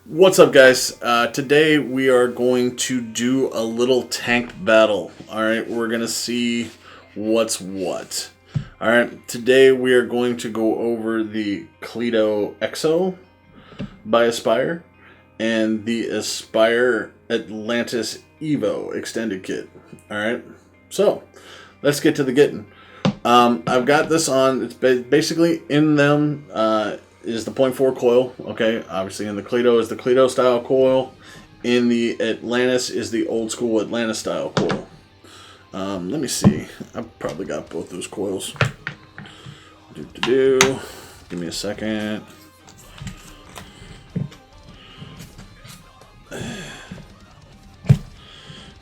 What's up, guys? Today we are going to do a little tank battle. Alright, we're going to see what's what. Alright, today we are going to go over the Cleito EXO by Aspire and the Aspire Atlantis EVO extended kit. Alright, so let's get to the getting. I've got this on, it's basically in them, is the 0.4 coil. Okay, obviously in the Cleito is the Cleito style coil. In the Atlantis is the old school Atlantis style coil. Let me see. I've probably got both those coils. Give me a second.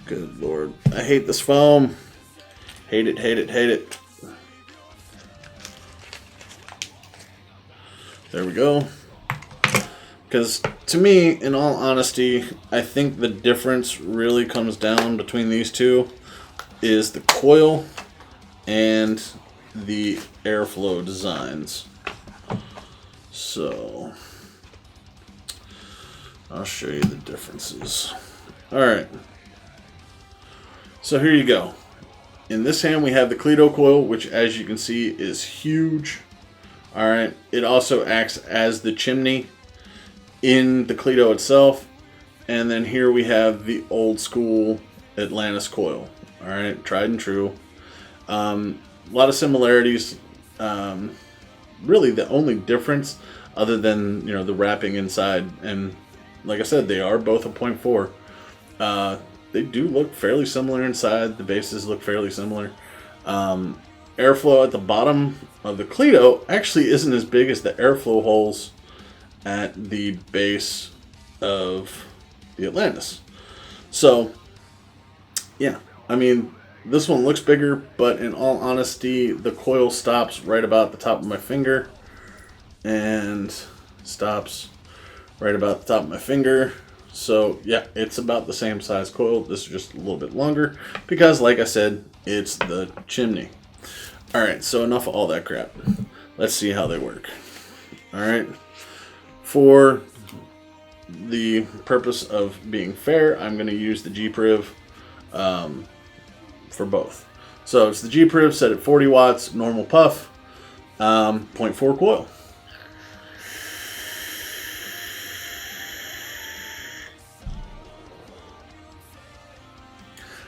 Good Lord. I hate this foam. Hate it, hate it, hate it. There we go. Because to me, in all honesty, I think the difference really comes down between these two is the coil and the airflow designs. So I'll show you the differences. Alright. So here you go. In this hand we have the Cleito coil, which as you can see is huge. Alright, it also acts as the chimney in the Cleito itself. And then here we have the old school Atlantis coil. Alright, tried and true. A lot of similarities. Really the only difference other than, you know, the wrapping inside. And like I said, they are both a 0.4. They do look fairly similar inside. The bases look fairly similar. Airflow at the bottom of the Cleito actually isn't as big as the airflow holes at the base of the Atlantis. So, yeah, I mean, this one looks bigger, but in all honesty, the coil stops right about the top of my finger and stops right about the top of my finger. So, yeah, it's about the same size coil. This is just a little bit longer because, like I said, it's the chimney. Alright, so enough of all that crap. Let's see how they work. Alright. For the purpose of being fair, I'm going to use the G-Priv for both. So it's the G-Priv set at 40 watts, normal puff, 0.4 coil.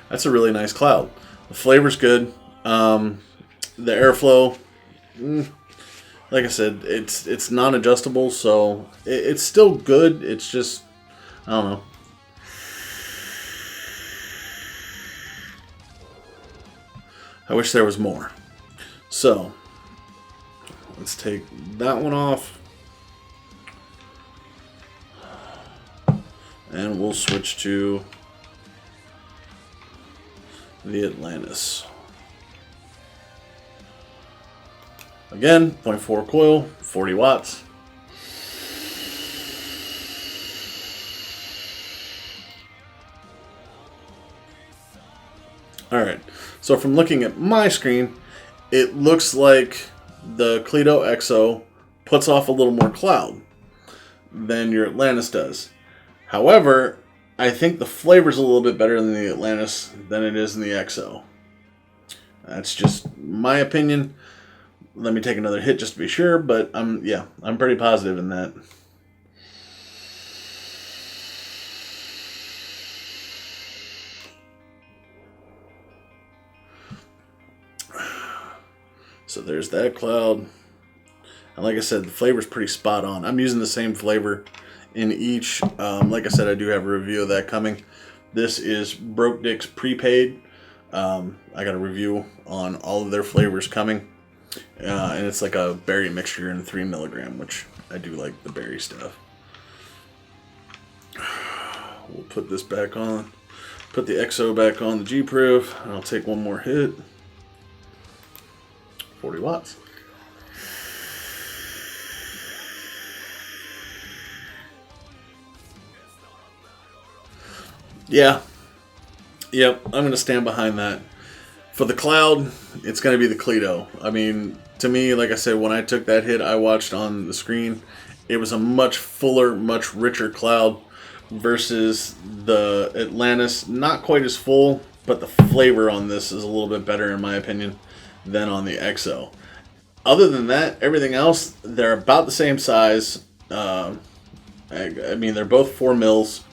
That's a really nice cloud. The flavor's good. The airflow, like I said, it's non-adjustable, so it's still good. It's just, I don't know. I wish there was more. So let's take that one off, and we'll switch to the Atlantis. Again, 0.4 coil, 40 watts. Alright, so from looking at my screen, it looks like the Cleito EXO puts off a little more cloud than your Atlantis does. However, I think the flavor's a little bit better in the Atlantis than it is in the EXO. That's just my opinion. Let me take another hit just to be sure, but I'm pretty positive in that. So there's that cloud. And like I said, the flavor's pretty spot on. I'm using the same flavor in each. Like I said, I do have a review of that coming. This is Broke Dick's Prepaid. I got a review on all of their flavors coming. And it's like a berry mixture in 3 milligram, which I do like the berry stuff. We'll put this back on. Put the EXO back on the G-Priv. And I'll take one more hit. 40 watts. Yeah. Yep, I'm going to stand behind that. For the cloud, it's going to be the Cleito. I mean, to me, like I said, when I took that hit, I watched on the screen, It was a much fuller, much richer cloud versus the Atlantis. Not quite as full, but the flavor on this is a little bit better in my opinion than on the EXO. Other than that, everything else, they're about the same size. I mean, they're both 4 mils.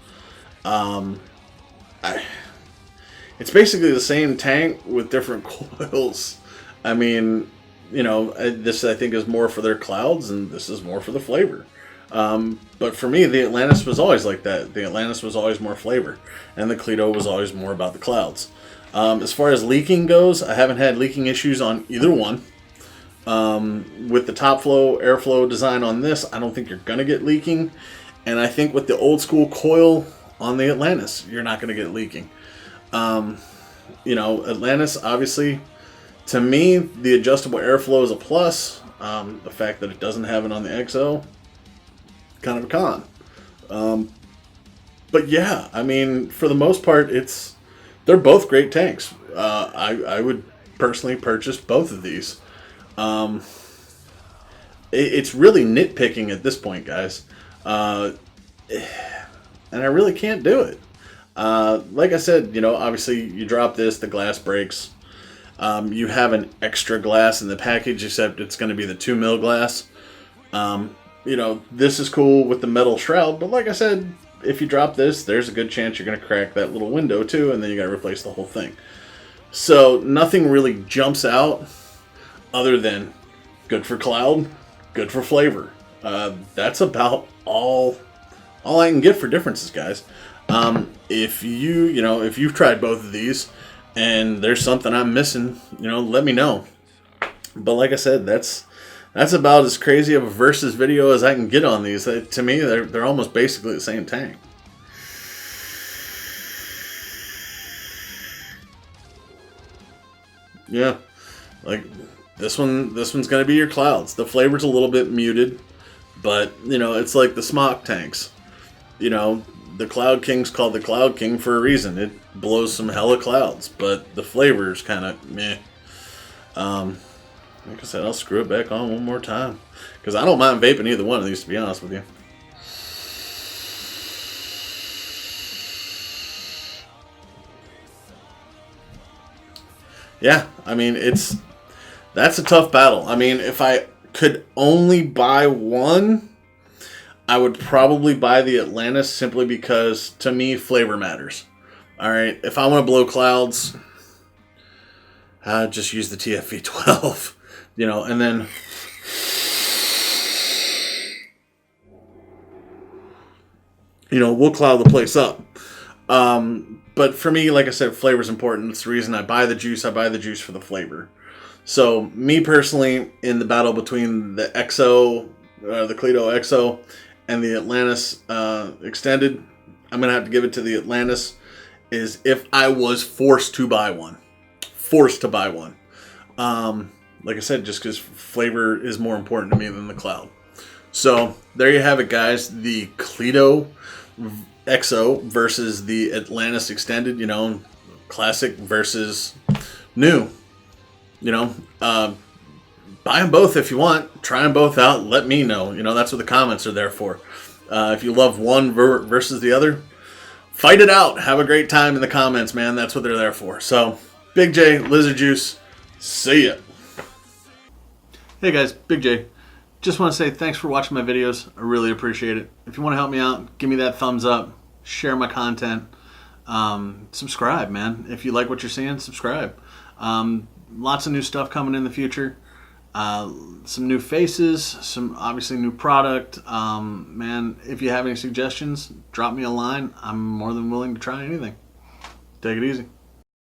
It's basically the same tank with different coils. I mean, you know, this I think is more for their clouds, and this is more for the flavor. But for me, the Atlantis was always like that. The Atlantis was always more flavor, and the Cleito was always more about the clouds. As far as leaking goes, I haven't had leaking issues on either one. With the top flow, airflow design on this, I don't think you're going to get leaking. And I think with the old school coil on the Atlantis, you're not going to get leaking. You know, Atlantis, obviously, to me, the adjustable airflow is a plus. The fact that it doesn't have it on the EXO, kind of a con. But yeah, I mean, for the most part, they're both great tanks. I would personally purchase both of these. It's really nitpicking at this point, guys. And I really can't do it. Like I said, you know, obviously you drop this, the glass breaks. You have an extra glass in the package, except it's going to be the 2 mil glass. You know, this is cool with the metal shroud, but like I said, if you drop this, there's a good chance you're going to crack that little window too, and then you got to replace the whole thing. So nothing really jumps out other than good for cloud, good for flavor. That's about all I can get for differences, guys. If you've tried both of these and there's something I'm missing, you know, let me know. But like I said, that's about as crazy of a versus video as I can get on these. To me, they're almost basically the same tank. Yeah, like this one's gonna be your clouds. The flavor's a little bit muted, but you know, it's like the smock tanks. You know, the Cloud King's called the Cloud King for a reason. It blows some hella clouds, but the flavor's kind of meh. Like I said, I'll screw it back on one more time because I don't mind vaping either one of these, to be honest with you. Yeah, I mean, that's a tough battle. I mean, if I could only buy one, I would probably buy the Atlantis simply because, to me, flavor matters. All right, if I want to blow clouds, just use the TFV12, you know, and then you know, we'll cloud the place up. But for me, like I said, flavor is important. It's the reason I buy the juice. I buy the juice for the flavor. So me personally, in the battle between the EXO, the Cleito EXO, and the Atlantis Extended, I'm going to have to give it to the Atlantis, is if I was forced to buy one. Forced to buy one. Like I said, just because flavor is more important to me than the cloud. So there you have it, guys. The Cleito EXO versus the Atlantis Extended, you know, classic versus new. You know, buy them both if you want. Try them both out. Let me know. You know, that's what the comments are there for. If you love one versus the other, fight it out. Have a great time in the comments, man. That's what they're there for. So, Big J, Lizard Juice, see ya. Hey guys, Big J. Just want to say thanks for watching my videos. I really appreciate it. If you want to help me out, give me that thumbs up. Share my content. Subscribe, man. If you like what you're seeing, subscribe. Lots of new stuff coming in the future. Some new faces, some obviously new product. Man, if you have any suggestions, drop me a line. I'm more than willing to try anything. Take it easy.